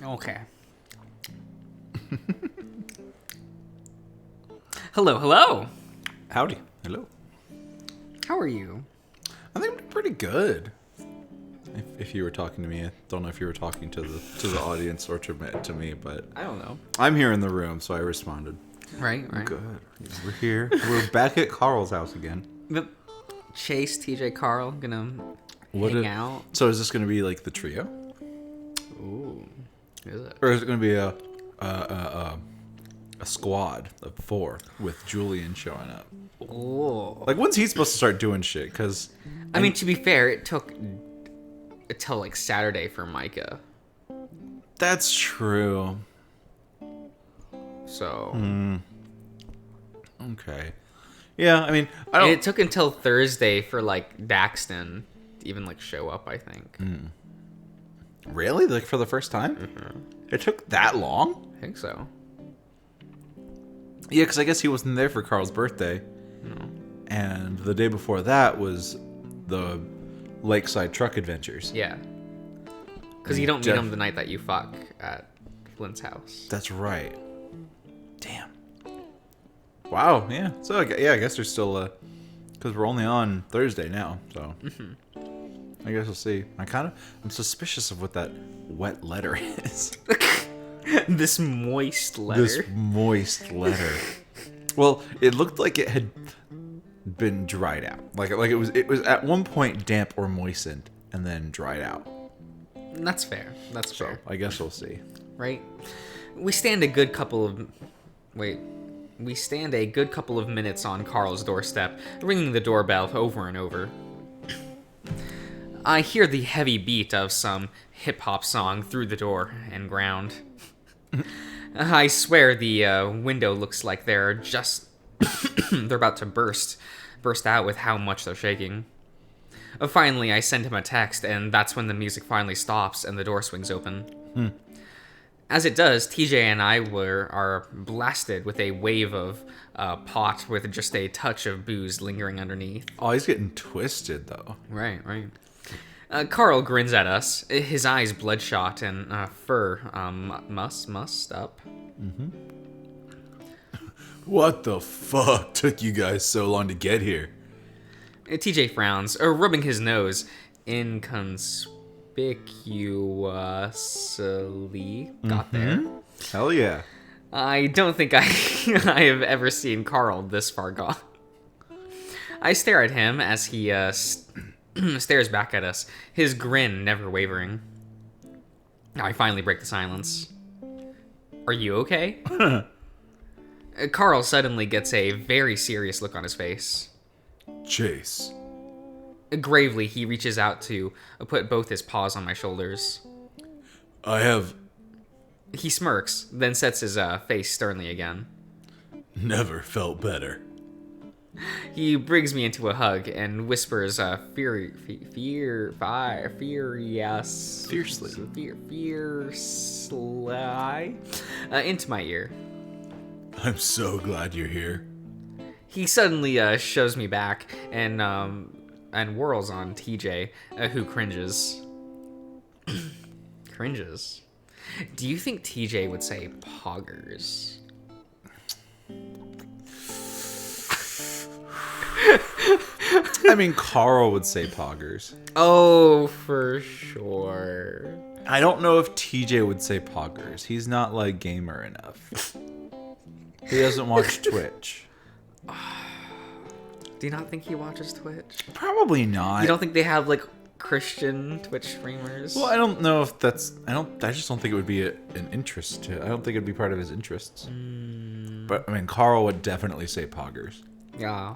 Okay. Hello. Howdy. Hello. How are you? I think I'm pretty good. If you were talking to me, I don't know if you were talking to the audience or to me, but I don't know. I'm here in the room, so I responded. Right. Good. We're here. We're back at Carl's house again. Yep. Chase, TJ, Carl, gonna hang out. So is this gonna be like the trio, Ooh, is it? or is it gonna be a squad of 4 with Julian showing up? Ooh. Like, when's he supposed to start doing shit? Because I mean, to be fair, it took until like Saturday for Micah. that's true. So. Okay. Yeah, I mean, I And don't. it took until Thursday for like Daxton to even like show up, I think. Really? Like, for the first time? It took that long? I think so. Yeah, because I guess he wasn't there for Carl's birthday. No. And the day before that was the Lakeside Truck Adventures. Yeah. Because you don't meet him the night that you fuck at Flint's house. That's right. Damn. Wow, yeah. So, yeah, I guess there's still because we're only on Thursday now, so. I guess we'll see. I'm suspicious of what that wet letter is. This moist letter. This moist letter. Well, it looked like it had been dried out. Like it was at one point damp or moistened and then dried out. That's fair. That's fair. I guess we'll see. Right? We stand a good couple of minutes on Carl's doorstep, ringing the doorbell over and over. I hear the heavy beat of some hip-hop song through the door and ground. I swear the window looks like they're about to burst out with how much they're shaking. Finally, I send him a text, and that's when the music finally stops and the door swings open. As it does, TJ and I are blasted with a wave of pot with just a touch of booze lingering underneath. Oh, he's getting twisted though. Right. Carl grins at us, his eyes bloodshot and fur mussed up. What the fuck took you guys so long to get here? TJ frowns, rubbing his nose inconspicuously. Got there. Hell yeah. I don't think I have ever seen Carl this far gone. I stare at him as he stares back at us, his grin never wavering. I finally break the silence. Are you okay? Carl suddenly gets a very serious look on his face. Chase. Gravely, he reaches out to put both his paws on my shoulders. He smirks, then sets his face sternly again. Never felt better. He brings me into a hug and whispers fiercely into my ear. I'm so glad you're here. He suddenly shows me back and whirls on TJ, who cringes. Cringes. Do you think TJ would say poggers? I mean, Carl would say poggers. Oh, for sure. I don't know if TJ would say poggers. He's not, like, gamer enough. He doesn't watch Twitch. Do you not think he watches Twitch? Probably not. You don't think they have, like, Christian Twitch streamers? Well, I don't know if that's... I just don't think it would be an interest to... I don't think it'd be part of his interests. But, I mean, Carl would definitely say poggers. Yeah.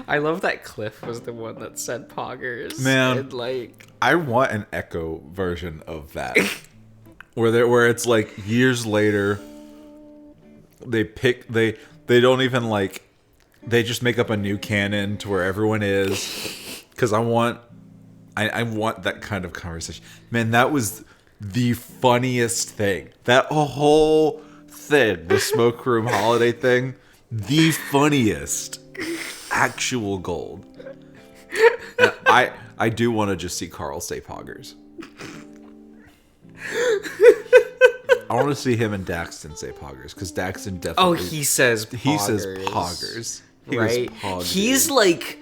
I love that Cliff was the one that said poggers. Man, and, like... I want an Echo version of that. where it's like years later, they don't even like... They just make up a new canon to where everyone is. Because I want that kind of conversation. Man, that was the funniest thing. That whole thing, the smoke room holiday thing, the funniest. Actual gold. And I do want to just see Carl say poggers. I want to see him and Daxton say poggers, because Daxton definitely... Oh, he says poggers. He says poggers. Right? He's like...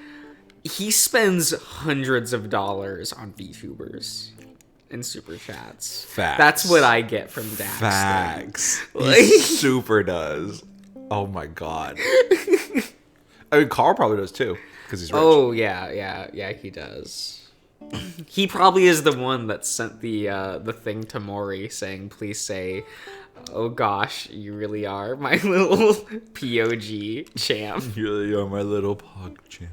He spends hundreds of dollars on VTubers and super chats. Facts. That's what I get from Daxton. Facts. Like... He super does. Oh my god. I mean, Carl probably does too, because he's rich. Oh, yeah, he does. He probably is the one that sent the thing to Maury saying, please say, oh gosh, you really are my little POG champ. You really are my little pog champ.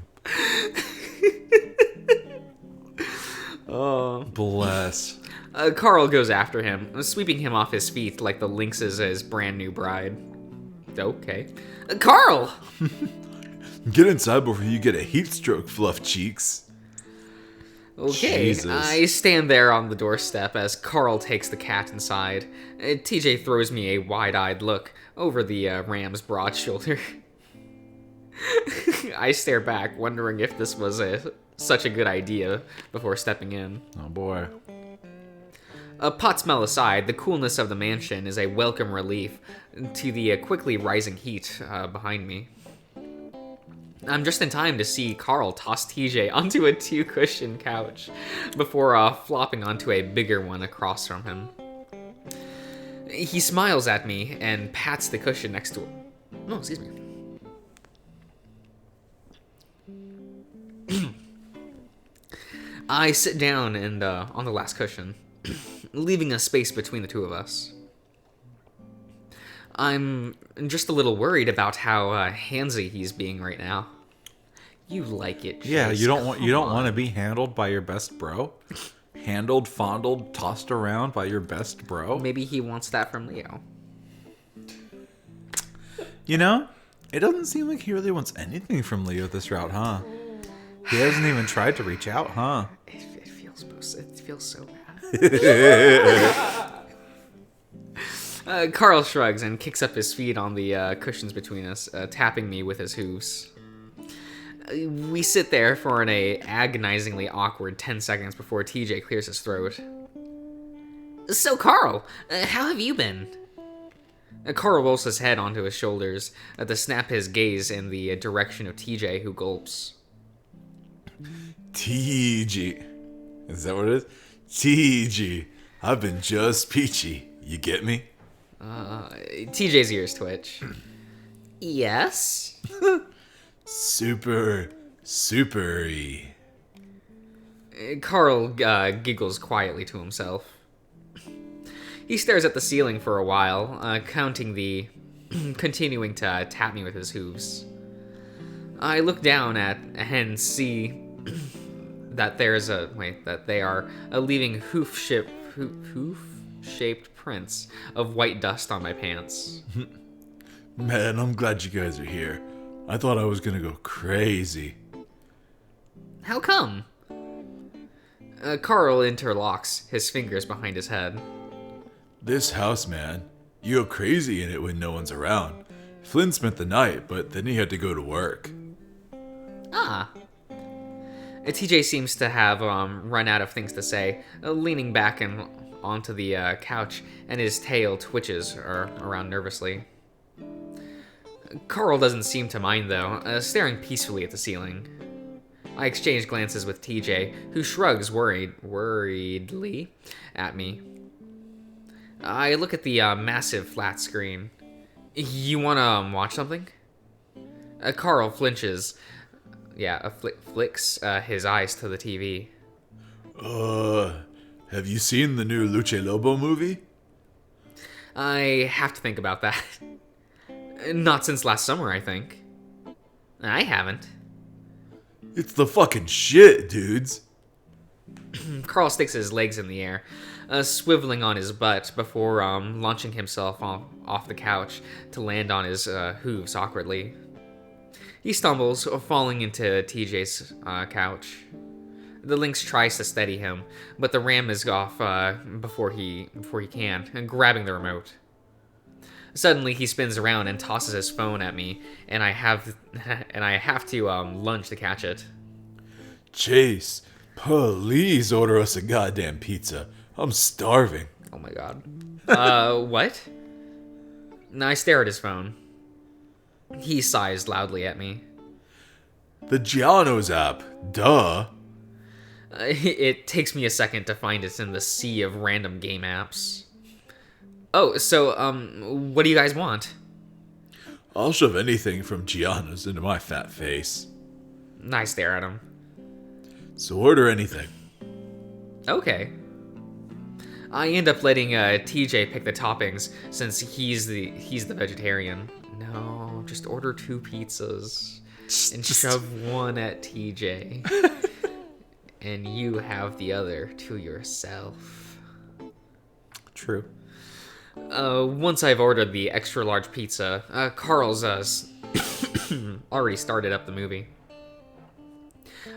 Oh. Bless. Carl goes after him, sweeping him off his feet like the lynx is his brand new bride. Okay. Carl! Get inside before you get a heat stroke, fluff cheeks. Okay, Jesus. I stand there on the doorstep as Carl takes the cat inside. TJ throws me a wide-eyed look over the ram's broad shoulder. I stare back, wondering if this was such a good idea before stepping in. Oh boy. Pot smell aside, the coolness of the mansion is a welcome relief to the quickly rising heat behind me. I'm just in time to see Carl toss TJ onto a 2-cushion couch before flopping onto a bigger one across from him. He smiles at me and pats the cushion next to him. Oh, excuse me. I sit down and on the last cushion, leaving a space between the two of us. I'm just a little worried about how handsy he's being right now. You like it, Chase. Yeah, you don't want Come to be handled by your best bro? Handled, fondled, tossed around by your best bro? Maybe he wants that from Leo. You know, it doesn't seem like he really wants anything from Leo this route, huh? He hasn't even tried to reach out, huh? It feels so bad. Carl shrugs and kicks up his feet on the cushions between us, tapping me with his hooves. We sit there for an agonizingly awkward 10 seconds before TJ clears his throat. So, Carl, how have you been? Carl rolls his head onto his shoulders to snap his gaze in the direction of TJ, who gulps. TG. Is that what it is? TG. I've been just peachy. You get me? TJ's ears twitch. Yes? Supery. Carl giggles quietly to himself. He stares at the ceiling for a while, continuing to tap me with his hooves. I look down and see that they are leaving hoof-shaped prints of white dust on my pants. Man, I'm glad you guys are here. I thought I was gonna go crazy. How come? Carl interlocks his fingers behind his head. This house, man. You go crazy in it when no one's around. Flynn spent the night, but then he had to go to work. Ah. TJ seems to have run out of things to say, leaning back and onto the couch, and his tail twitches around nervously. Carl doesn't seem to mind, though, staring peacefully at the ceiling. I exchange glances with TJ, who shrugs worriedly at me. I look at the massive flat screen. You wanna watch something? Carl flinches. Yeah, flicks his eyes to the TV. Have you seen the new Luce Lobo movie? I have to think about that. Not since last summer, I think. I haven't. It's the fucking shit, dudes. Carl sticks his legs in the air, swiveling on his butt before launching himself off the couch to land on his hooves awkwardly. He stumbles, falling into TJ's couch. The lynx tries to steady him, but the ram is off before he can, grabbing the remote. Suddenly, he spins around and tosses his phone at me, and I have to lunge to catch it. Chase, please order us a goddamn pizza. I'm starving. Oh my god. What? No, I stare at his phone. He sighs loudly at me. The Giano's app. Duh. It takes me a second to find it in the sea of random game apps. Oh, so, what do you guys want? I'll shove anything from Giano's into my fat face. I stare at him. So order anything. Okay. I end up letting TJ pick the toppings since he's the vegetarian. No, just order 2 pizzas and shove one at TJ. And you have the other to yourself. True. Once I've ordered the extra large pizza, Carl's already started up the movie.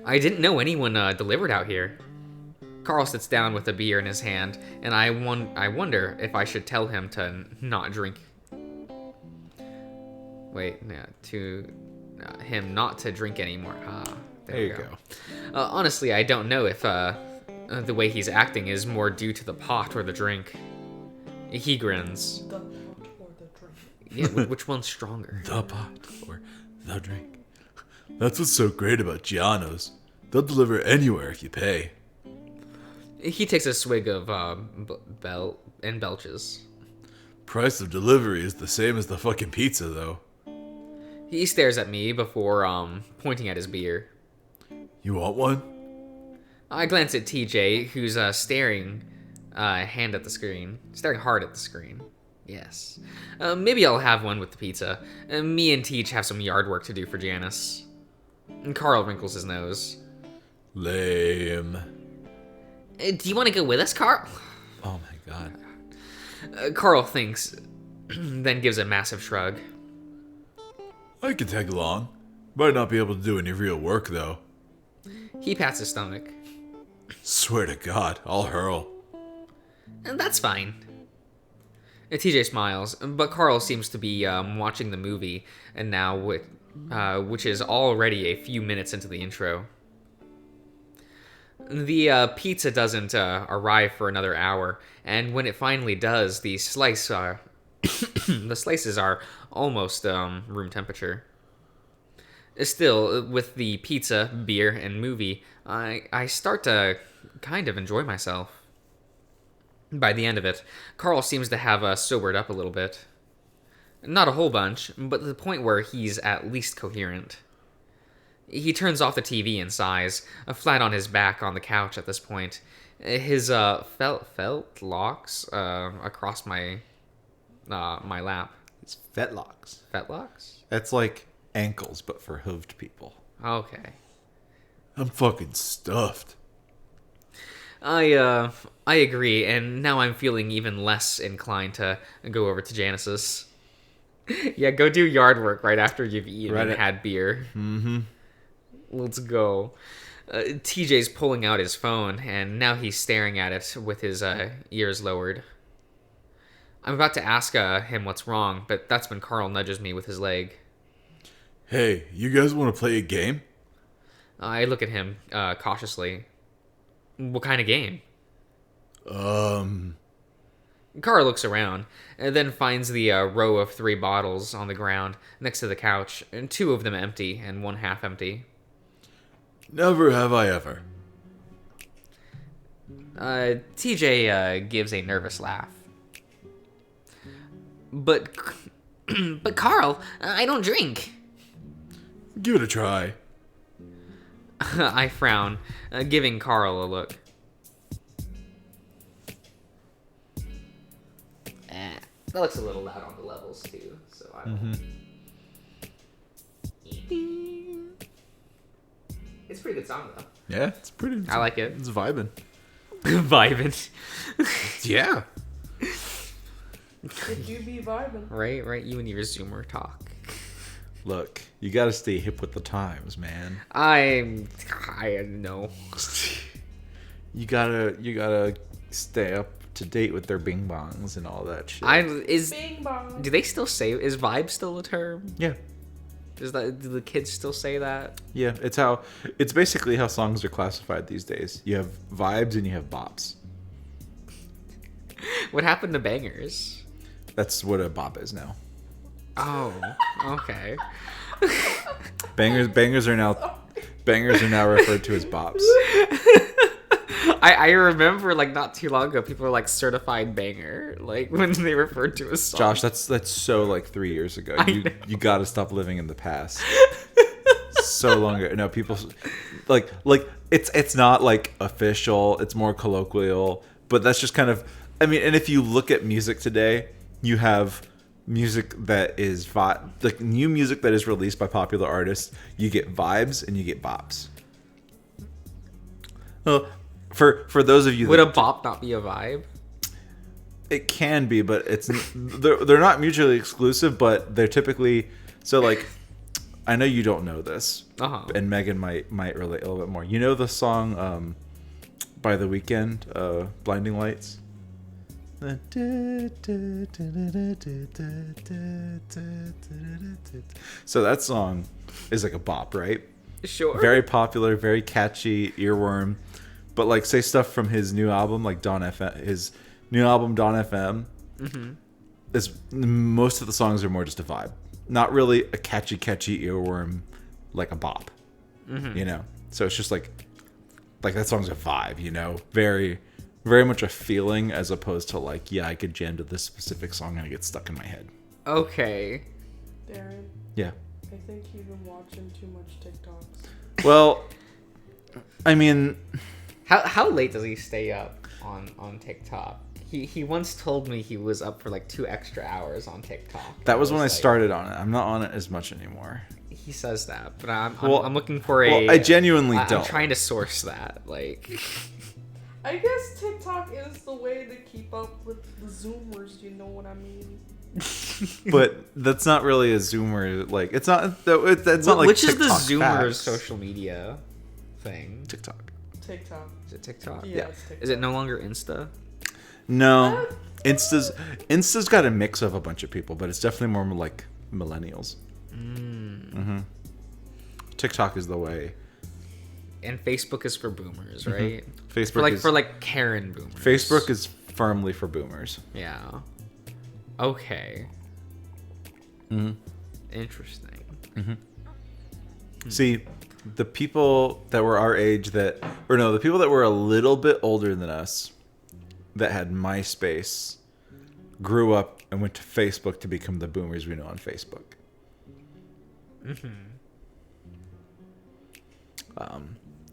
I didn't know anyone delivered out here. Carl sits down with a beer in his hand, and I wonder if I should tell him to not drink. Wait, no, him not to drink anymore. There you go. Honestly, I don't know if the way he's acting is more due to the pot or the drink. He grins. The pot or the drink? Yeah, which one's stronger? The pot or the drink. That's what's so great about Giano's. They'll deliver anywhere if you pay. He takes a swig of and belches. Price of delivery is the same as the fucking pizza, though. He stares at me before pointing at his beer. You want one? I glance at TJ, who's staring hard at the screen. Yes. Maybe I'll have one with the pizza. Me and Teach have some yard work to do for Janice. And Carl wrinkles his nose. Lame. Do you want to go with us, Carl? Oh my god. Carl thinks, then gives a massive shrug. I can tag along. Might not be able to do any real work, though. He pats his stomach. Swear to God, I'll hurl. And that's fine. TJ smiles, but Carl seems to be watching the movie, and now which is already a few minutes into the intro. The pizza doesn't arrive for another hour, and when it finally does, the slices are almost room temperature. Still, with the pizza, beer, and movie, I start to kind of enjoy myself. By the end of it, Carl seems to have sobered up a little bit. Not a whole bunch, but to the point where he's at least coherent. He turns off the TV and sighs, flat on his back on the couch at this point. His felt locks across my lap. It's fetlocks. Fetlocks? That's like ankles, but for hooved people. Okay. I'm fucking stuffed. I agree, and now I'm feeling even less inclined to go over to Janice's. Yeah, go do yard work right after you've eaten and had beer. Mm-hmm. Let's go. TJ's pulling out his phone, and now he's staring at it with his ears lowered. I'm about to ask him what's wrong, but that's when Carl nudges me with his leg. Hey, you guys want to play a game? I look at him cautiously. What kind of game? Carl looks around, and then finds the row of 3 bottles on the ground next to the couch, and 2 of them empty and 1 half empty. Never have I ever. TJ gives a nervous laugh. But Carl, I don't drink. Give it a try. I frown, giving Carl a look. That looks a little loud on the levels too, so I don't. It's a pretty good song though. Yeah, it's pretty. I like it. It's vibing. Vibing. Yeah. Could you be vibing? Right. You and your Zoomer talk. Look, you gotta stay hip with the times, man. I know. You gotta stay up to date with their bing bongs and all that shit. Bing bong. Do they still say, is vibe still a term? Yeah. Do the kids still say that? Yeah, it's basically how songs are classified these days. You have vibes and you have bops. What happened to bangers? That's what a bop is now. Oh, okay. Bangers are now referred to as bops. I remember like not too long ago, people were like certified banger, like when they referred to a song. Josh, that's so like 3 years ago. You got to stop living in the past. So long ago. No, people like it's not like official. It's more colloquial, but that's just kind of. I mean, and if you look at music today, you have music that is like new music that is released by popular artists. You get vibes and you get bops. Well, for those of you, would a bop not be a vibe? It can be, but they're not mutually exclusive. But they're typically so like. I know you don't know this, and Megan might relate a little bit more. You know the song by The Weeknd, "Blinding Lights." So that song is like a bop, right? Sure. Very popular, very catchy, earworm. But like, say stuff from his new album, like Dawn FM, his new album Dawn FM. Is most of the songs are more just a vibe, not really a catchy earworm, like a bop. You know, so it's just like that song's a vibe. You know, very much a feeling as opposed to like, yeah, I could jam to this specific song and it gets stuck in my head. Okay. Darren. Yeah. I think you've been watching too much TikToks. Well, I mean, how late does he stay up on TikTok? He once told me he was up for like 2 extra hours on TikTok. That was when I started on it. I'm not on it as much anymore. He says that, but I'm looking for a. Well, I genuinely don't. I'm trying to source that, like. I guess TikTok is the way to keep up with the Zoomers. You know what I mean? But that's not really a Zoomer. Like, it's not. That's not like which TikTok is the Zoomer facts. social media thing? TikTok. TikTok. Is it TikTok? Yeah. It's TikTok. Is it no longer Insta? No, Insta's got a mix of a bunch of people, but it's definitely more like millennials. TikTok is the way. And Facebook is for boomers, right? Facebook for like Karen boomers. Facebook is firmly for boomers. Yeah. Okay. Interesting. See, the people that were our age the people that were a little bit older than us that had MySpace grew up and went to Facebook to become the boomers we know on Facebook.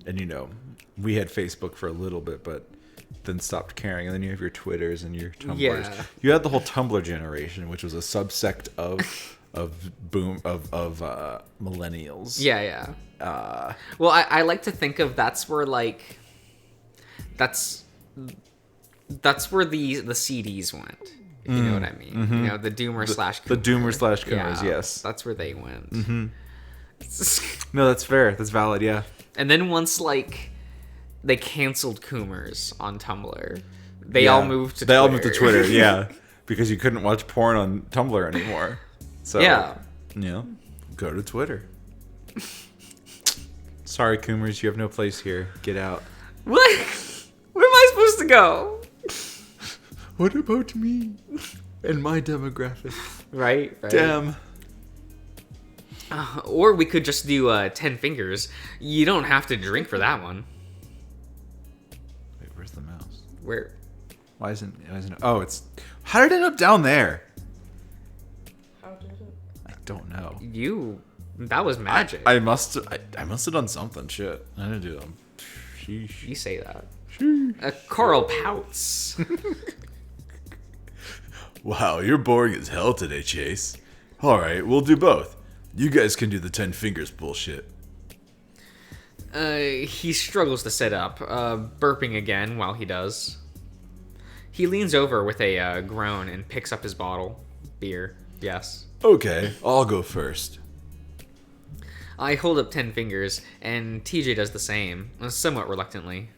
And you know, we had Facebook for a little bit, but then stopped caring. And then you have your Twitters and your Tumblrs. Yeah. You had the whole Tumblr generation, which was a subsect of millennials. Yeah. Well, I like to think of that's where like that's where the CDs went. If you know what I mean. You know, the Doomer slash The Coomer. Doomer slash Coomers, yes. That's where they went. No, that's fair. That's valid, yeah. And then once like they canceled Coomers on Tumblr, they all moved to Twitter. They all moved to Twitter, yeah. Because you couldn't watch porn on Tumblr anymore. So yeah. You know, go to Twitter. Sorry, Coomers, you have no place here. Get out. What? Where am I supposed to go? What about me and my demographic? Right. Damn. Or we could just do 10 fingers. You don't have to drink for that one. Wait, where's the mouse? Where? Why isn't it? Oh, it's. How did it end up down there? How did it? I don't know. That was magic. I must have done something. Shit, I didn't do them. Sheesh. You say that. Carl pouts. Wow, you're boring as hell today, Chase. All right, we'll do both. You guys can do the 10 fingers bullshit. He struggles to sit up, burping again while he does. He leans over with a groan and picks up his bottle. Beer, yes. Okay, I'll go first. I hold up 10 fingers, and TJ does the same, somewhat reluctantly.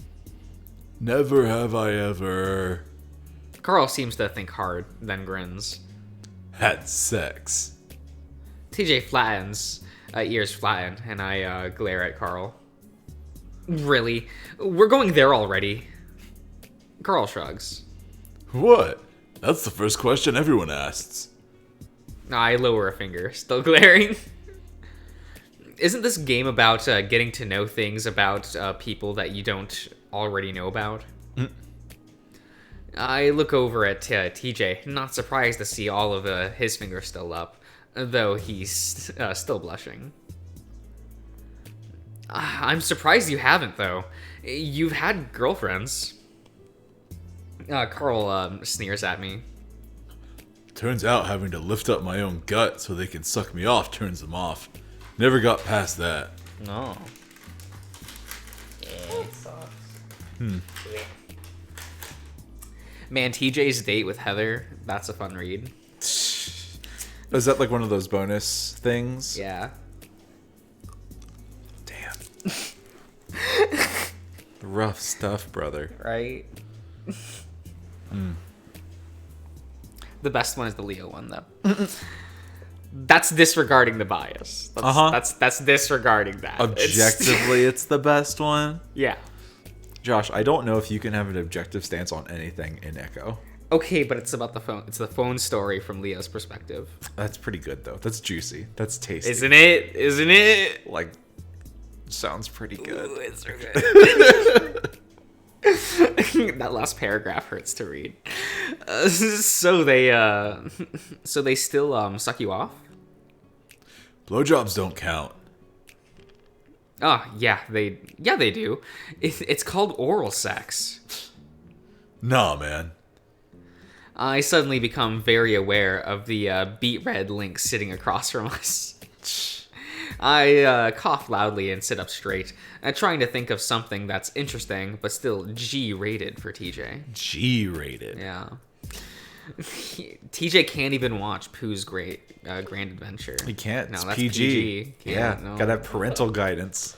Never have I ever Carl seems to think hard, then grins. had sex. TJ flattens, ears flatten, and I glare at Carl. Really? We're going there already. Carl shrugs. What? That's the first question everyone asks. I lower a finger, still glaring. Isn't this game about getting to know things about people that you don't already know about? I look over at TJ, not surprised to see all of his fingers still up, though he's still blushing. I'm surprised you haven't, though. You've had girlfriends. Carl sneers at me. Turns out having to lift up my own gut so they can suck me off turns them off. Never got past that. No. That sucks. Man, TJ's date with Heather, that's a fun read. Is that like one of those bonus things? Yeah. Damn. Rough stuff, brother. Right? The best one is the Leo one, though. That's disregarding the bias. That's disregarding that. Objectively, it's the best one. Yeah. Josh, I don't know if you can have an objective stance on anything in Echo. Okay, but it's about the phone. It's the phone story from Leo's perspective. That's pretty good, though. That's juicy. That's tasty. Isn't it? Isn't it? Like, sounds pretty good. Ooh, it's so good. That last paragraph hurts to read. So they still suck you off? Blowjobs don't count. Oh, yeah, they do. It's called oral sex. Nah, man. I suddenly become very aware of the beet red link sitting across from us. I cough loudly and sit up straight, trying to think of something that's interesting, but still G-rated for TJ. G-rated. Yeah. TJ can't even watch Pooh's Grand Adventure. He can't. No, It's that's PG. Yeah, no. Gotta have parental guidance.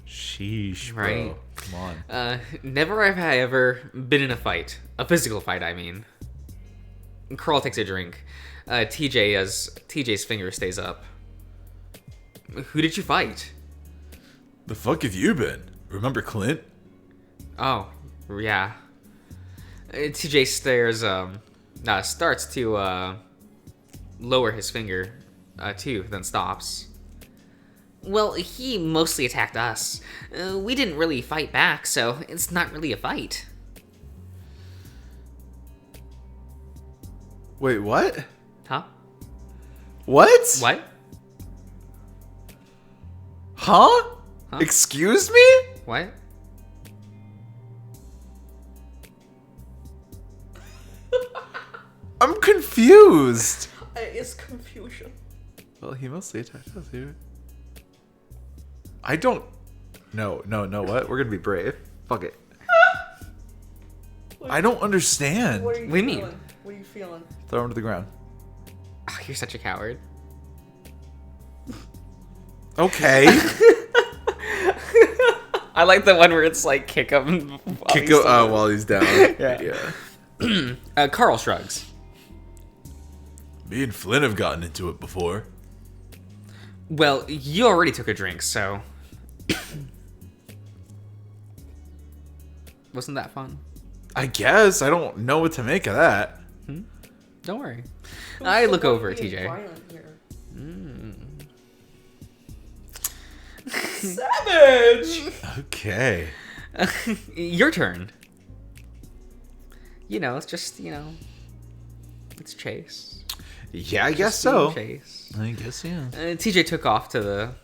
Sheesh, bro. Right. Come on. Never have I ever been in a fight. A physical fight, I mean. Carl takes a drink. TJ's finger stays up. Who did you fight? The fuck have you been? Remember Clint? Oh, yeah. TJ starts to lower his finger, too, then stops. Well, he mostly attacked us. We didn't really fight back, so it's not really a fight. Wait, what? Huh? What? What? Huh? Huh? Excuse me? What? I'm confused. It's confusion. Well, he mostly attacked us here. I don't... No, what? We're gonna be brave. Fuck it. I don't understand. What are you What do you mean? feeling? What are you feeling? Throw him to the ground. Oh, you're such a coward. Okay. I like the one where it's like kick him. Kick him while he's down. Yeah. Carl shrugs. Me and Flynn have gotten into it before. Well, you already took a drink, so... Wasn't that fun? I guess. I don't know what to make of that. Don't worry. Who's I the look one over at being TJ. violent here? Savage! Okay. Your turn. It's just, it's Chase. Yeah, I guess Just so. being Chase. I guess, yeah. TJ took off to the,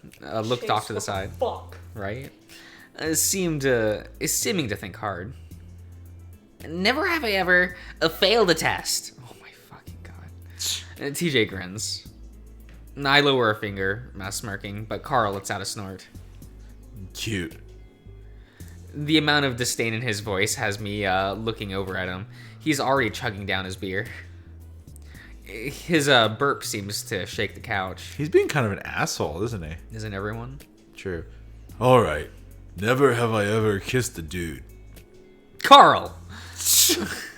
looked Chase, off to the what side, Fuck. right? Is seeming to think hard. Never have I ever failed a test. Oh my fucking god. TJ grins. I lower a finger, smirking, but Carl lets out a snort. Cute. The amount of disdain in his voice has me looking over at him. He's already chugging down his beer. His burp seems to shake the couch. He's being kind of an asshole, isn't he? Isn't everyone? True. Alright. Never have I ever kissed a dude. Carl!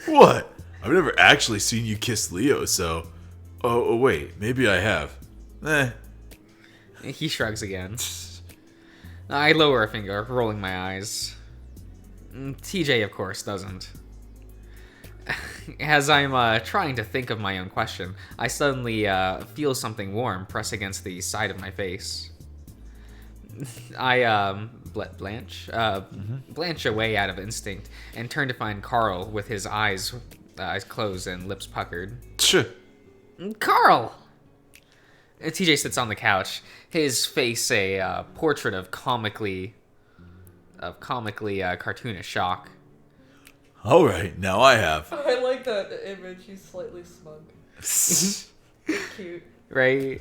What? I've never actually seen you kiss Leo, so... Oh, wait. Maybe I have. Eh. He shrugs again. I lower a finger, rolling my eyes. TJ, of course, doesn't. As I'm trying to think of my own question, I suddenly feel something warm press against the side of my face. I blanch away out of instinct and turn to find Carl with his eyes closed and lips puckered. Tch. Carl! TJ sits on the couch, his face a portrait of comically cartoonish shock. All right, now I have. I like that image. He's slightly smug. Cute. Right?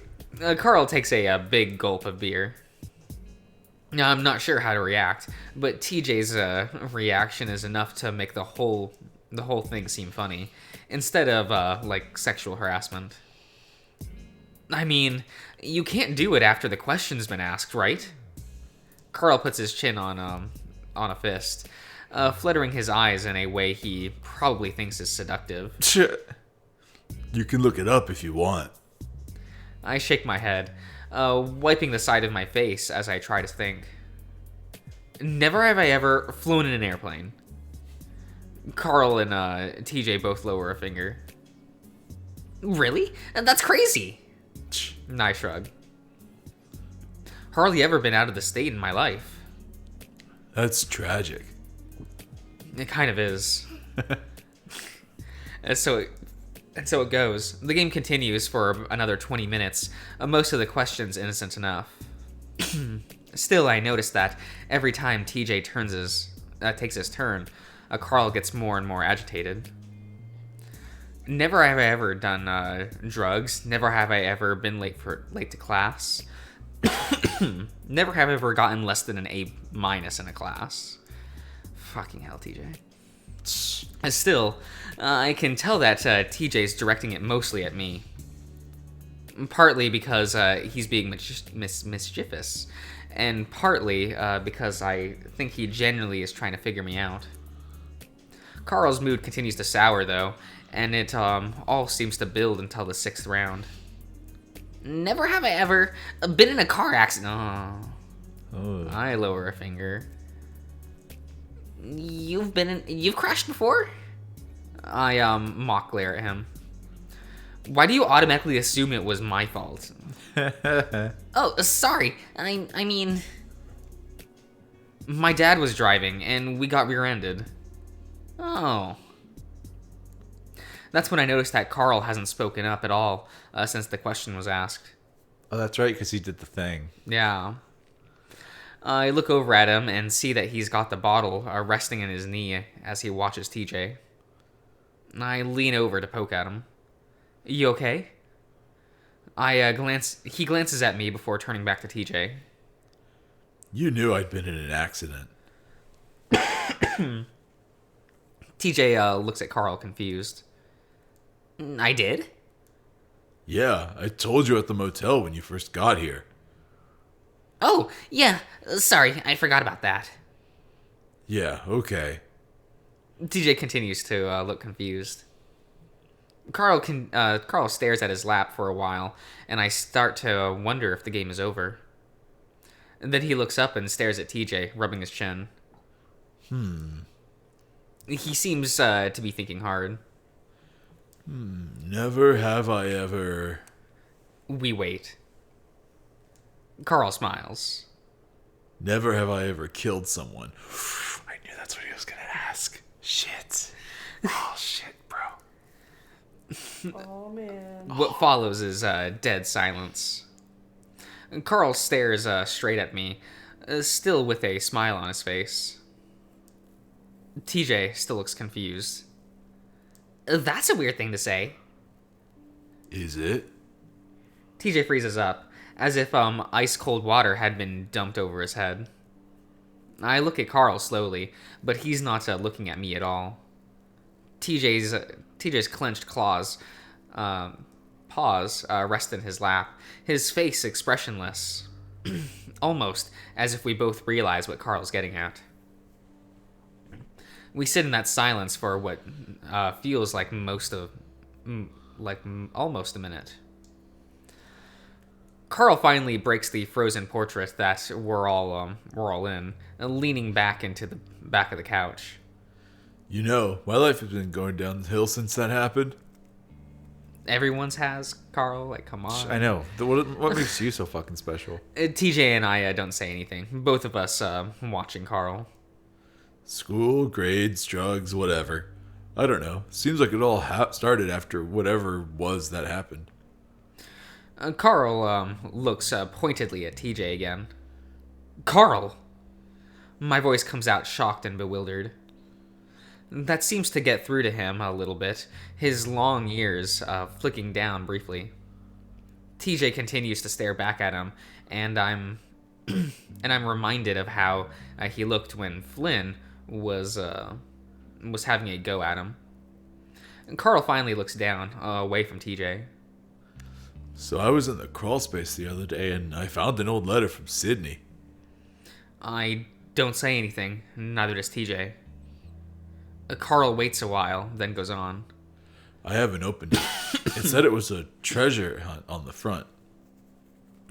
Carl takes a big gulp of beer. Now, I'm not sure how to react, but TJ's reaction is enough to make the whole thing seem funny, instead of like sexual harassment. I mean, you can't do it after the question's been asked, right? Carl puts his chin on a fist, fluttering his eyes in a way he probably thinks is seductive. You can look it up if you want. I shake my head, wiping the side of my face as I try to think. Never have I ever flown in an airplane. Carl and TJ both lower a finger. Really? That's crazy. I shrug. Hardly ever been out of the state in my life. That's tragic. It kind of is. And so it goes. The game continues for another 20 minutes, most of the questions innocent enough. Still, I notice that every time TJ takes his turn, Carl gets more and more agitated. Never have I ever done drugs. Never have I ever been late to class. Never have I ever gotten less than an A- in a class. Fucking hell, TJ. Still, I can tell that TJ's directing it mostly at me. Partly because he's being mischievous, and partly because I think he genuinely is trying to figure me out. Carl's mood continues to sour, though, and it all seems to build until the 6th round. Never have I ever been in a car accident. Oh. I lower a finger. You've crashed before? I mock glare at him. Why do you automatically assume it was my fault? Oh, sorry. I mean, my dad was driving and we got rear-ended. Oh. That's when I noticed that Carl hasn't spoken up at all since the question was asked. Oh, that's right, because he did the thing. Yeah. I look over at him and see that he's got the bottle resting in his knee as he watches TJ. I lean over to poke at him. You okay? He glances at me before turning back to TJ. You knew I'd been in an accident. TJ looks at Carl confused. I did? Yeah, I told you at the motel when you first got here. Oh, yeah. Sorry, I forgot about that. Yeah, okay. TJ continues to look confused. Carl stares at his lap for a while, and I start to wonder if the game is over. And then he looks up and stares at TJ, rubbing his chin. He seems to be thinking hard. Never have I ever... We wait. Carl smiles. Never have I ever killed someone. I knew that's what he was gonna ask. Shit. Oh, shit, bro. Oh, man. What follows is dead silence. Carl stares straight at me, still with a smile on his face. TJ still looks confused. That's a weird thing to say. Is it? TJ freezes up, as if ice-cold water had been dumped over his head. I look at Carl slowly, but he's not looking at me at all. TJ's clenched paws rest in his lap, his face expressionless, almost as if we both realize what Carl's getting at. We sit in that silence for what feels like almost a minute. Carl finally breaks the frozen portrait that we're all in, leaning back into the back of the couch. You know, my life has been going downhill since that happened. Everyone's has, Carl. Like, come on. I know. What makes you so fucking special? TJ and I don't say anything. Both of us watching Carl. School, grades, drugs, whatever. I don't know. Seems like it all started after whatever was that happened. Carl looks pointedly at TJ again. Carl! My voice comes out shocked and bewildered. That seems to get through to him a little bit, his long ears flicking down briefly. TJ continues to stare back at him, and I'm reminded of how he looked when Flynn was having a go at him. And Carl finally looks down, away from TJ. So I was in the crawl space the other day, and I found an old letter from Sydney. I don't say anything, neither does TJ. Carl waits a while, then goes on. I haven't opened it. It said it was a treasure hunt on the front.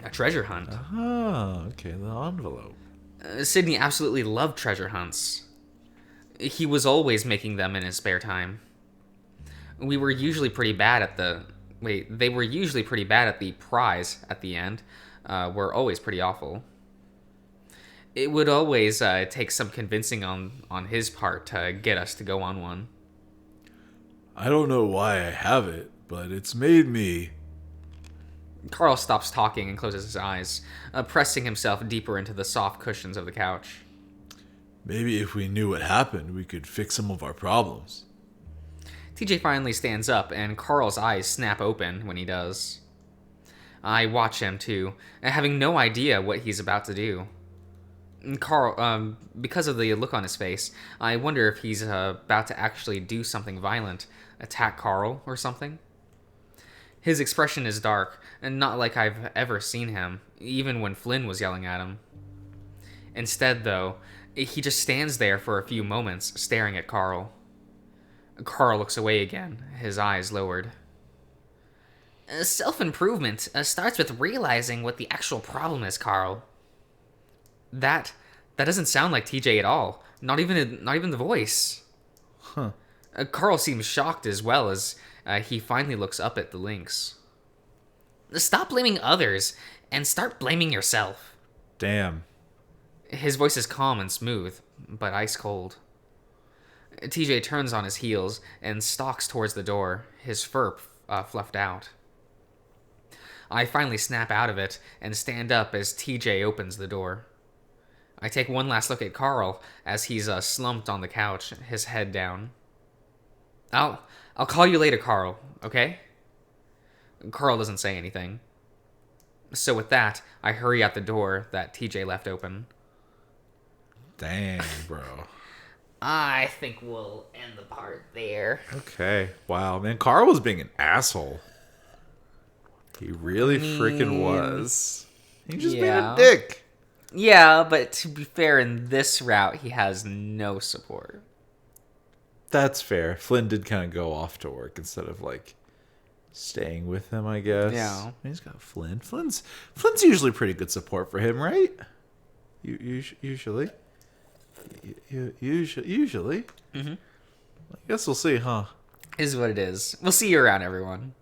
A treasure hunt? Ah, okay, the envelope. Sydney absolutely loved treasure hunts. He was always making them in his spare time. They were usually pretty bad at the prize at the end. Were always pretty awful. It would always take some convincing on his part to get us to go on one. I don't know why I have it, but it's made me... Carl stops talking and closes his eyes, pressing himself deeper into the soft cushions of the couch. Maybe if we knew what happened, we could fix some of our problems. TJ finally stands up, and Carl's eyes snap open when he does. I watch him, too, having no idea what he's about to do. Carl, because of the look on his face, I wonder if he's about to actually do something violent, attack Carl or something. His expression is dark, and not like I've ever seen him, even when Flynn was yelling at him. Instead, though, he just stands there for a few moments, staring at Carl. Carl looks away again, his eyes lowered. Self-improvement starts with realizing what the actual problem is, Carl. That doesn't sound like TJ at all. Not even the voice. Huh. Carl seems shocked as well as he finally looks up at the lynx. Stop blaming others and start blaming yourself. Damn. His voice is calm and smooth, but ice cold. TJ turns on his heels and stalks towards the door, his fur fluffed out. I finally snap out of it and stand up as TJ opens the door. I take one last look at Carl as he's slumped on the couch, his head down. I'll call you later, Carl, okay? Carl doesn't say anything. So with that, I hurry out the door that TJ left open. Dang, bro. I think we'll end the part there. Okay. Wow, man. Carl was being an asshole. He really freaking was. He just being a dick. Yeah, but to be fair, in this route, he has no support. That's fair. Flynn did kind of go off to work instead of, like, staying with him, I guess. Yeah. He's got Flynn. Flynn's usually pretty good support for him, right? Usually. Usually. Mm-hmm. I guess we'll see, huh? Is what it is. We'll see you around, everyone.